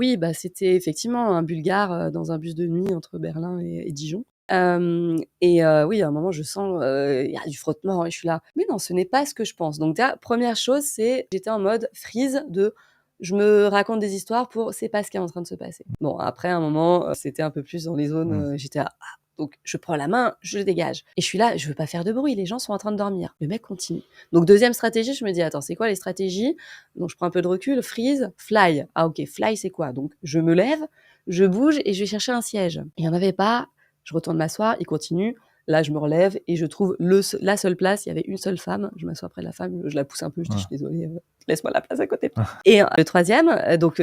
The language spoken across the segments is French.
Oui, bah, c'était effectivement un Bulgare, dans un bus de nuit entre Berlin et Dijon. Oui, à un moment, je sens, il y a du frottement et je suis là: «Mais non, ce n'est pas ce que je pense». Donc déjà, 1re chose, c'est j'étais en mode freeze de je me raconte des histoires pour c'est pas ce qui est en train de se passer. Bon, après un moment, c'était un peu plus dans les zones, Mmh. j'étais là: «Ah!» Donc je prends la main, je dégage et je suis là, je veux pas faire de bruit, les gens sont en train de dormir. Le mec continue. Donc 2e stratégie, je me dis: «Attends, c'est quoi les stratégies?» Donc je prends un peu de recul, freeze, fly. Ah OK, fly, c'est quoi? Donc je me lève, je bouge et je vais chercher un siège. Il y en avait pas, je retourne m'asseoir, il continue. Là, je me relève et je trouve la seule place. Il y avait une seule femme. Je m'assois près de la femme, je la pousse un peu, je dis: «Je Ouais. suis désolée, laisse-moi la place à côté de toi». Et le 3e,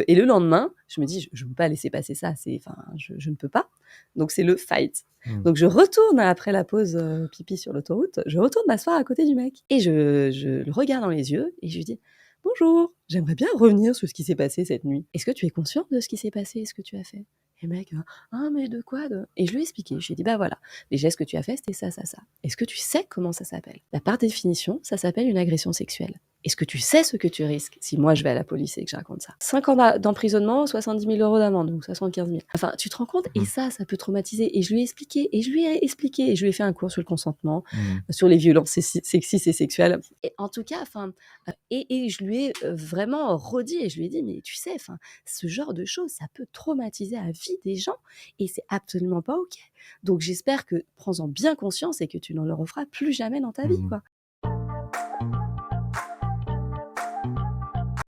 et le lendemain, je me dis: «Je peux pas laisser passer ça, je ne peux pas». Donc c'est le fight. Mmh. Donc je retourne après la pause, pipi sur l'autoroute, je retourne m'asseoir à côté du mec et je le regarde dans les yeux et je lui dis: «Bonjour, j'aimerais bien revenir sur ce qui s'est passé cette nuit. Est-ce que tu es conscient de ce qui s'est passé, ce que tu as fait?» Et le mec: «Ah mais de quoi de?» Et je lui ai expliqué, je lui ai dit: «Bah voilà, les gestes que tu as faits, c'était ça, ça, ça. Est-ce que tu sais comment ça s'appelle? Bah, par définition, ça s'appelle une agression sexuelle. Est-ce que tu sais ce que tu risques si moi je vais à la police et que je raconte ça? 5 ans d'emprisonnement, 70 000 € d'amende ou 75 000. Enfin, tu te rends compte? Et Mmh. ça peut traumatiser. Et je lui ai expliqué, et je lui ai expliqué, et je lui ai fait un cours sur le consentement, Mmh. sur les violences sexistes et sexuelles. Et en tout cas, et je lui ai vraiment redit, et je lui ai dit, mais tu sais, ce genre de choses, ça peut traumatiser à vie des gens, et c'est absolument pas OK. Donc j'espère que prends-en bien conscience et que tu n'en le referas plus jamais dans ta vie, Mmh. quoi.